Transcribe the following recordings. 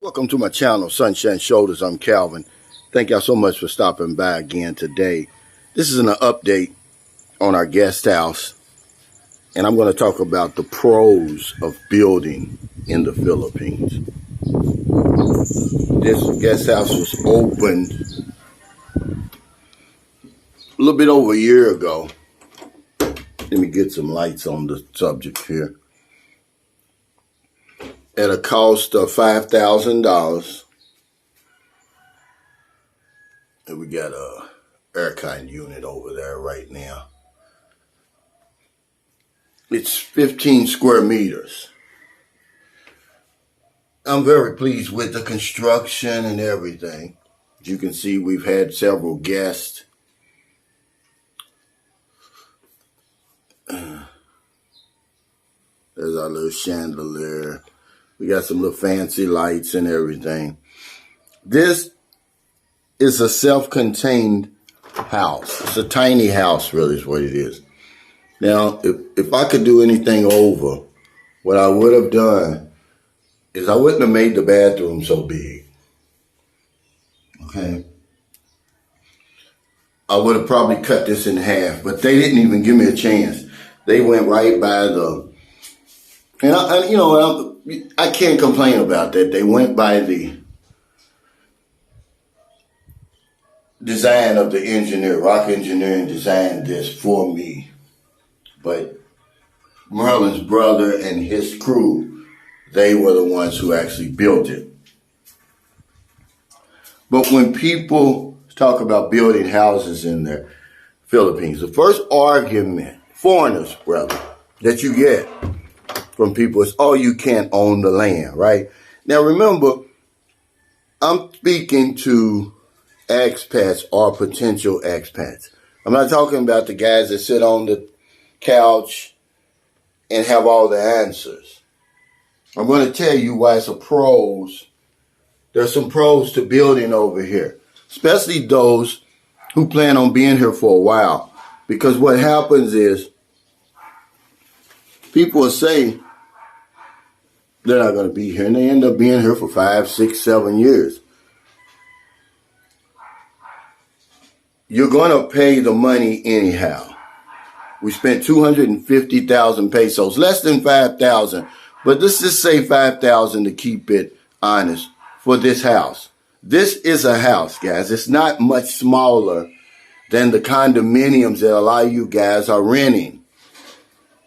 Welcome to my channel, Sunshine Shoulders. I'm Calvin. Thank y'all so much for stopping by again today. This is an update on our guest house, and I'm going to talk about the pros of building in the Philippines. This guest house was opened a little bit over a year ago. Let me get some lights on the subject here. At a cost of $5,000. And we got a aircon unit over there right now. It's 15 square meters. I'm very pleased with the construction and everything. As you can see, we've had several guests. There's our little chandelier. We got some little fancy lights and everything. This is a self-contained house. It's a tiny house, really, is what it is. Now, if I could do anything over, what I would have done is I wouldn't have made the bathroom so big. Okay? I would have probably cut this in half, but they didn't even give me a chance. They went right by the, and I can't complain about that. They went by the design of the engineer. Rock Engineering designed this for me. But Merlin's brother and his crew, they were the ones who actually built it. But when people talk about building houses in the Philippines, the first argument, foreigners, brother, that you get from people is, oh, you can't own the land, right? Now, remember, I'm speaking to expats or potential expats. I'm not talking about the guys that sit on the couch and have all the answers. I'm going to tell you why it's a pros. There's some pros to building over here, especially those who plan on being here for a while. Because what happens is people will say they're not going to be here, and they end up being here for 5, 6, 7 years. You're going to pay the money anyhow. We spent 250,000 pesos, less than 5,000, but let's just say 5,000 to keep it honest for this house. This is a house, guys. It's not much smaller than the condominiums that a lot of you guys are renting.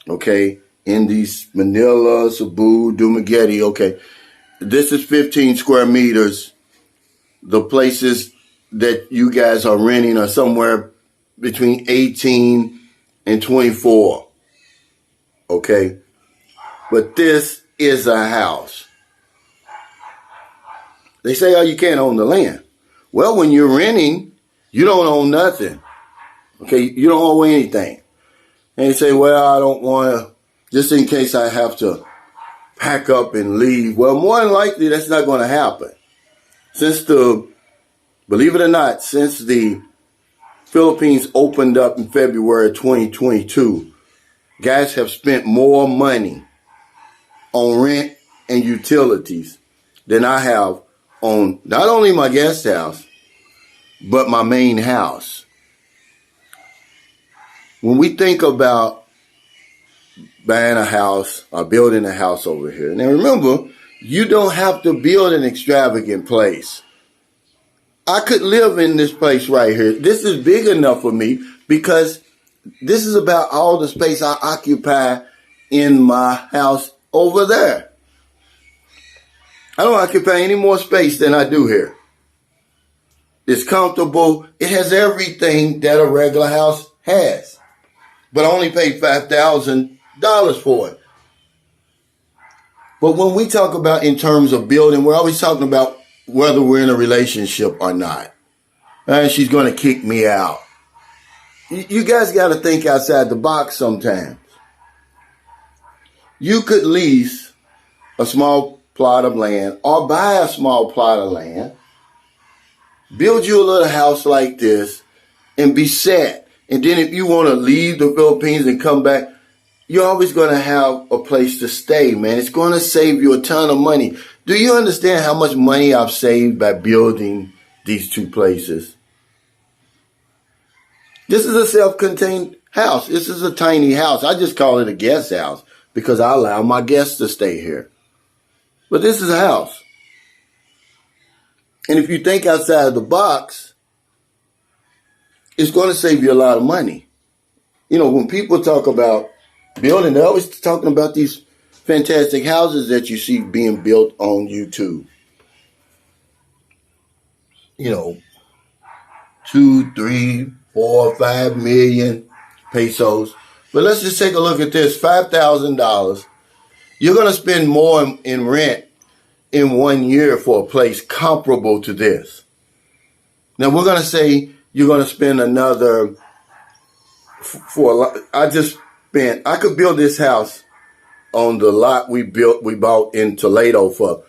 Okay? In these Manila, Cebu, Dumaguete, okay. This is 15 square meters. The places that you guys are renting are somewhere between 18 and 24. Okay? But this is a house. They say, oh, you can't own the land. Well, when you're renting, you don't own nothing. Okay? You don't owe anything. And you say, well, I don't want to, just in case I have to pack up and leave. Well, more than likely, that's not going to happen. Believe it or not, since the Philippines opened up in February 2022, guys have spent more money on rent and utilities than I have on not only my guest house, but my main house. When we think about buying a house or building a house over here, now remember, you don't have to build an extravagant place. I could live in this place right here. This is big enough for me because this is about all the space I occupy in my house over there. I don't occupy any more space than I do here. It's comfortable. It has everything that a regular house has. But I only paid $5,000 for it. But when we talk about in terms of building, we're always talking about whether we're in a relationship or not. And she's going to kick me out. You guys got to think outside the box sometimes. You could lease a small plot of land or buy a small plot of land, build you a little house like this, and be set. And then if you want to leave the Philippines and come back, you're always going to have a place to stay, man. It's going to save you a ton of money. Do you understand how much money I've saved by building these two places? This is a self-contained house. This is a tiny house. I just call it a guest house because I allow my guests to stay here. But this is a house. And if you think outside the box, it's going to save you a lot of money. You know, when people talk about building, they're always talking about these fantastic houses that you see being built on YouTube. You know, 2, 3, 4, 5 million pesos. But let's just take a look at this. $5,000. You're going to spend more in rent in 1 year for a place comparable to this. Now, we're going to say you're going to spend another, I could build this house on the lot we bought in Toledo for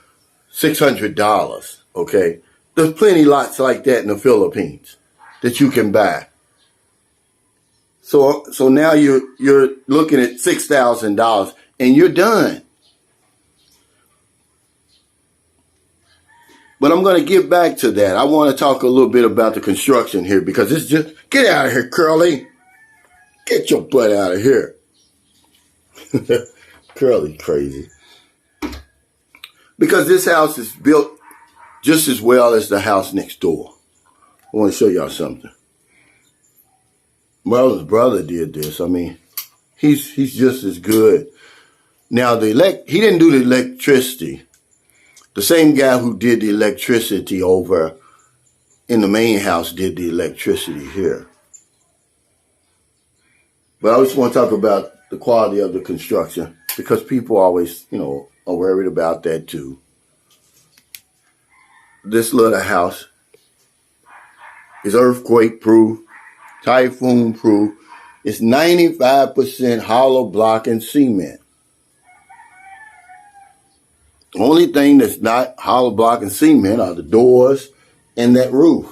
$600, okay? There's plenty lots like that in the Philippines that you can buy. So now you're looking at $6,000 and you're done. But I'm going to get back to that. I want to talk a little bit about the construction here because it's just, get out of here, Curly. Get your butt out of here. Curly crazy. Because this house is built just as well as the house next door. I want to show y'all something. Marlon's brother did this. I mean, he's just as good. Now, he didn't do the electricity. The same guy who did the electricity over in the main house did the electricity here. But I just want to talk about the quality of the construction because people always, are worried about that too. This little house is earthquake proof, typhoon proof. It's 95% hollow block and cement. Only thing that's not hollow block and cement are the doors and that roof.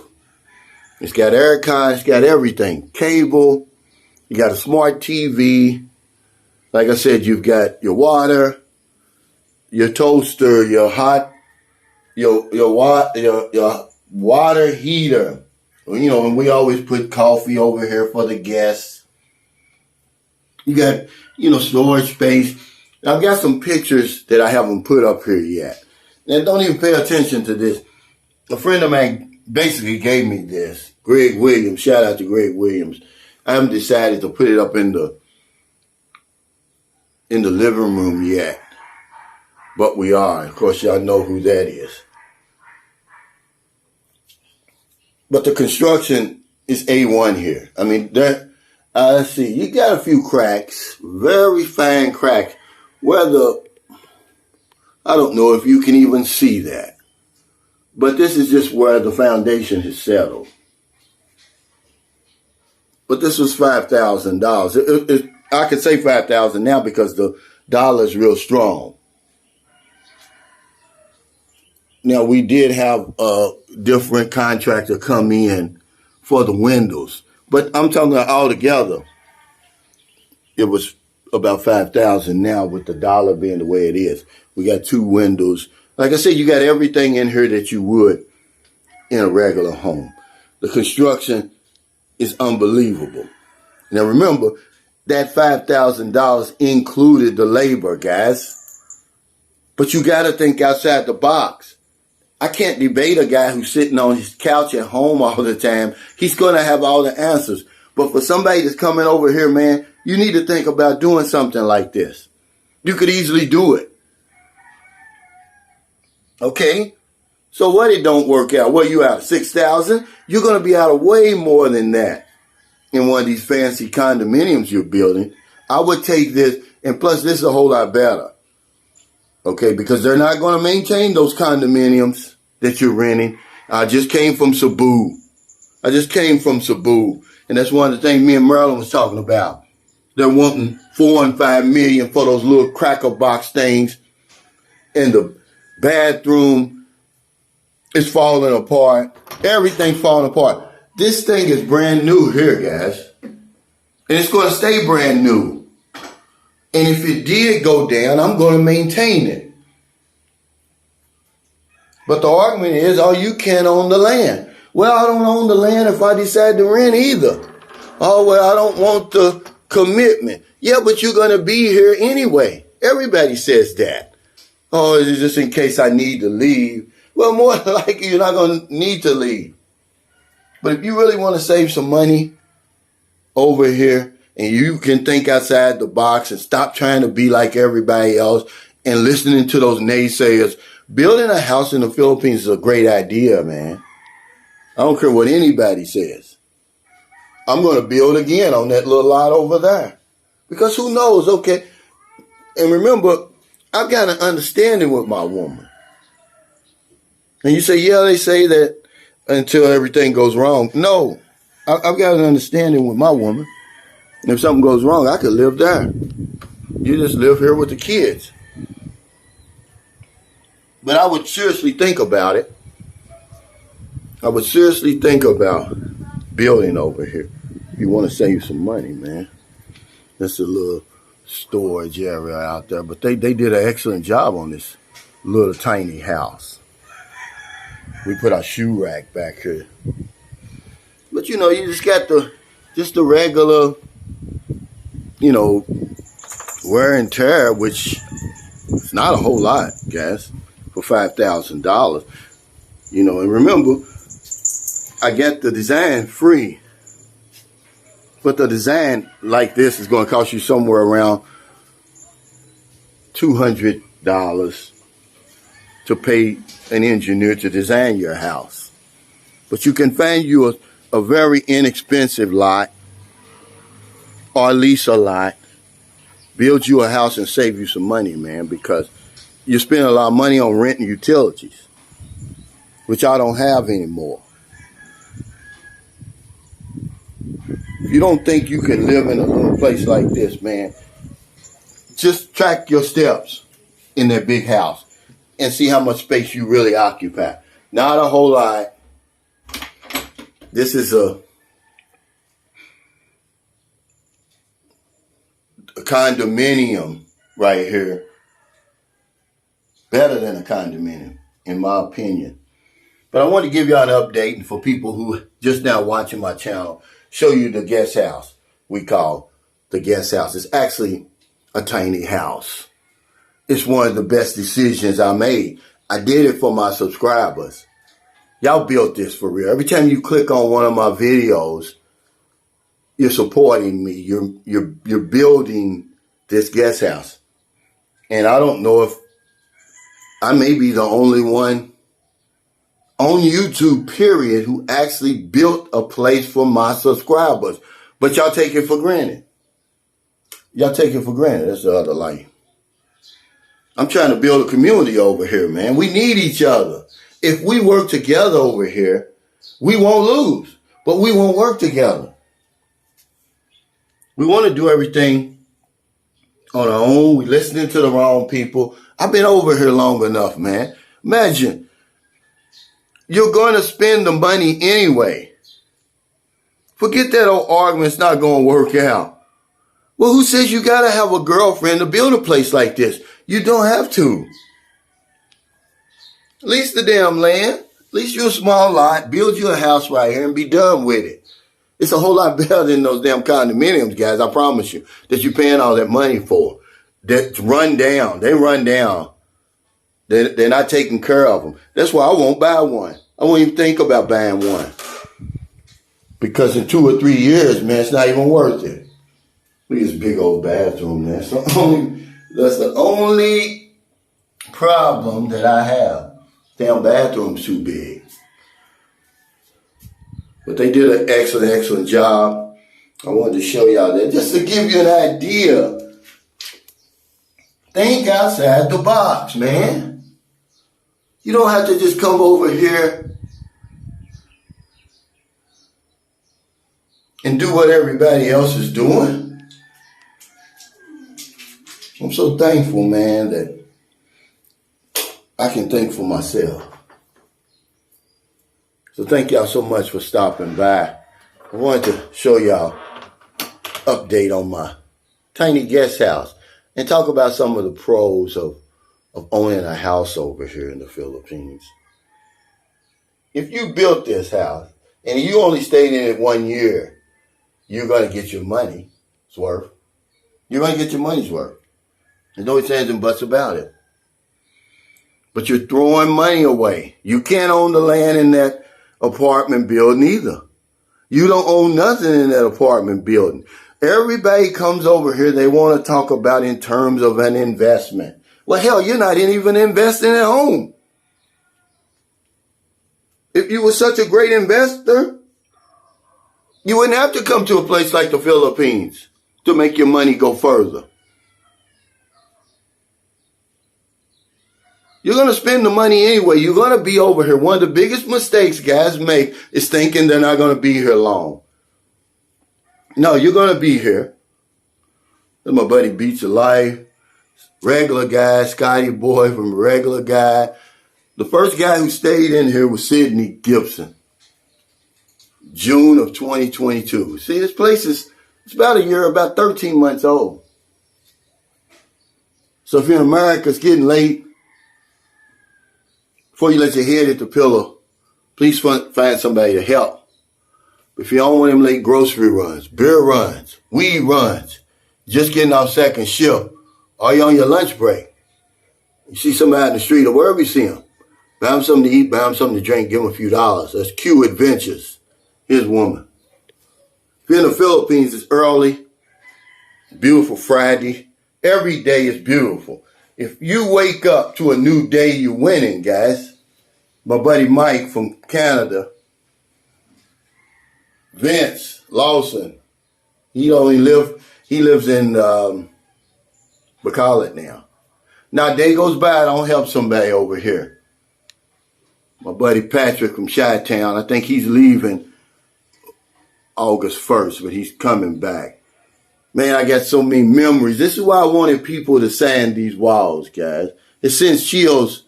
It's got aircon, it's got everything. Cable, you got a smart TV. Like I said, you've got your water, your toaster, your water heater. And we always put coffee over here for the guests. You got, storage space. I've got some pictures that I haven't put up here yet. Now, don't even pay attention to this. A friend of mine basically gave me this. Greg Williams. Shout out to Greg Williams. I haven't decided to put it up in the living room yet. But we are. Of course, y'all know who that is. But the construction is A1 here. I mean, let's see. You got a few cracks. Very fine cracks. I don't know if you can even see that. But this is just where the foundation is settled. But this was $5,000. I could say $5,000 now because the dollar is real strong. Now, we did have a different contractor come in for the windows. But I'm talking about all together, it was about $5,000 now with the dollar being the way it is. We got 2 windows. Like I said, you got everything in here that you would in a regular home. The construction is unbelievable. Now remember, that $5,000 included the labor, guys. But you got to think outside the box. I can't debate a guy who's sitting on his couch at home all the time. He's going to have all the answers. But for somebody that's coming over here, man, you need to think about doing something like this. You could easily do it. Okay? So what it don't work out? What, you out of $6,000? You're going to be out of way more than that in one of these fancy condominiums you're building. I would take this, and plus this is a whole lot better. Okay, because they're not going to maintain those condominiums that you're renting. I just came from Cebu. And that's one of the things me and Merlin was talking about. They're wanting $4 and $5 million for those little cracker box things. And the bathroom is falling apart. Everything's falling apart. This thing is brand new here, guys. And it's going to stay brand new. And if it did go down, I'm going to maintain it. But the argument is, oh, you can't own the land. Well, I don't own the land if I decide to rent either. Oh, well, I don't want the commitment. Yeah, but you're going to be here anyway. Everybody says that. Oh, it's just in case I need to leave. Well, more than likely, you're not going to need to leave. But if you really want to save some money over here, and you can think outside the box and stop trying to be like everybody else and listening to those naysayers, building a house in the Philippines is a great idea, man. I don't care what anybody says. I'm going to build again on that little lot over there. Because who knows, okay? And remember, I've got an understanding with my woman. And you say, yeah, they say that until everything goes wrong. No, I've got an understanding with my woman. And if something goes wrong, I could live there. You just live here with the kids. But I would seriously think about it. I would seriously think about building over here. If you want to save some money, man. That's a little storage area out there. But they did an excellent job on this little tiny house. We put our shoe rack back here. But you know, you just got the regular, you know, wear and tear, which is not a whole lot, guys, for $5,000. You know, and remember, I get the design free. But the design like this is going to cost you somewhere around $200 to pay an engineer to design your house. But you can find you a very inexpensive lot or lease a lot, build you a house and save you some money, man, because you spend a lot of money on rent and utilities, which I don't have anymore. If you don't think you can live in a little place like this, man, just track your steps in that big house and see how much space you really occupy. Not a whole lot. This is a condominium right here. Better than a condominium, in my opinion. But I want to give y'all an update, and for people who just now watching my channel, show you the guest house we call the guest house. It's actually a tiny house. It's one of the best decisions I made. I did it for my subscribers. Y'all built this for real. Every time you click on one of my videos, you're supporting me. You're building this guest house. And I don't know if I may be the only one on YouTube, period, who actually built a place for my subscribers. But y'all take it for granted. Y'all take it for granted. That's the other life. I'm trying to build a community over here, man. We need each other. If we work together over here, we won't lose, but we won't work together. We want to do everything on our own. We're listening to the wrong people. I've been over here long enough, man. Imagine, you're going to spend the money anyway. Forget that old argument's not going to work out. Well, who says you got to have a girlfriend to build a place like this? You don't have to. Lease the damn land. Lease you a small lot. Build you a house right here and be done with it. It's a whole lot better than those damn condominiums, guys. I promise you. That you're paying all that money for. That run down. They run down. They're not taking care of them. That's why I won't buy one. I won't even think about buying one. Because in 2 or 3 years, man, it's not even worth it. Look at this big old bathroom, man. That's the only problem that I have. Damn bathroom's too big. But they did an excellent job. I wanted to show y'all that just to give you an idea. Think outside the box, man. You don't have to just come over here and do what everybody else is doing. I'm so thankful, man, that I can think for myself. So thank y'all so much for stopping by. I wanted to show y'all update on my tiny guest house. and talk about some of the pros of owning a house over here in the Philippines. If you built this house and you only stayed in it 1 year, you're going to get your money's worth. You're going to get your money's worth. There's no ifs, ands, and buts about it. But you're throwing money away. You can't own the land in that apartment building either. You don't own nothing in that apartment building. Everybody comes over here, they want to talk about in terms of an investment. Well, hell, you're not even investing at home. If you were such a great investor, you wouldn't have to come to a place like the Philippines to make your money go further. You're going to spend the money anyway. You're going to be over here. One of the biggest mistakes guys make is thinking they're not going to be here long. No, you're going to be here. That's my buddy Beats of Life. Regular guy, Scotty Boy from Regular Guy. The first guy who stayed in here was Sidney Gibson. June of 2022. See, this place it's about a year, about 13 months old. So if you're in America, it's getting late. Before you let your head hit the pillow, please find somebody to help. If you don't want them late grocery runs, beer runs, weed runs, just getting off second shift, or you on your lunch break, you see somebody out in the street or wherever you see them, buy them something to eat, buy them something to drink, give them a few dollars. That's Q Adventures. His woman. If you're in the Philippines, it's early, beautiful Friday. Every day is beautiful. If you wake up to a new day, you're winning, guys. My buddy Mike from Canada, Vince Lawson, he lives in Bacolod now. Now, a day goes by, I don't help somebody over here. My buddy Patrick from Chi-Town, I think he's leaving August 1st, but he's coming back. Man, I got so many memories. This is why I wanted people to sand these walls, guys. It sends chills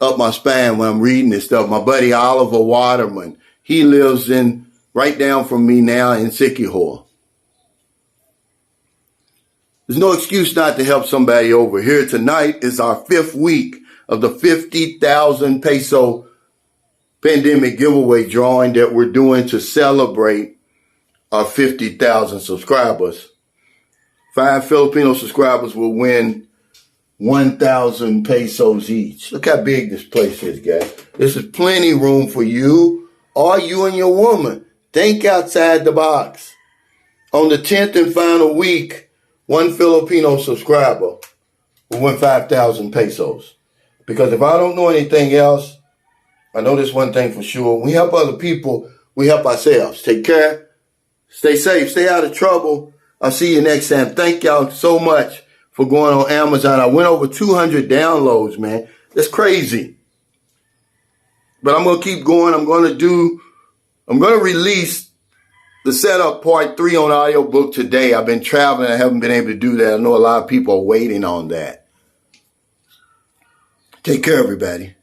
up my spine when I'm reading this stuff. My buddy Oliver Waterman, he lives right down from me now in Siquijor. There's no excuse not to help somebody over here. Tonight is our 5th week of the 50,000 peso pandemic giveaway drawing that we're doing to celebrate our 50,000 subscribers. 5 Filipino subscribers will win 1,000 pesos each. Look how big this place is, guys. This is plenty room for you or you and your woman. Think outside the box. On the 10th and final week, 1 Filipino subscriber will win 5,000 pesos. Because if I don't know anything else, I know this one thing for sure. When we help other people, we help ourselves. Take care. Stay safe. Stay out of trouble. I'll see you next time. Thank y'all so much for going on Amazon. I went over 200 downloads, man. That's crazy. But I'm going to keep going. I'm going to release the setup part 3 on audiobook today. I've been traveling. I haven't been able to do that. I know a lot of people are waiting on that. Take care, everybody.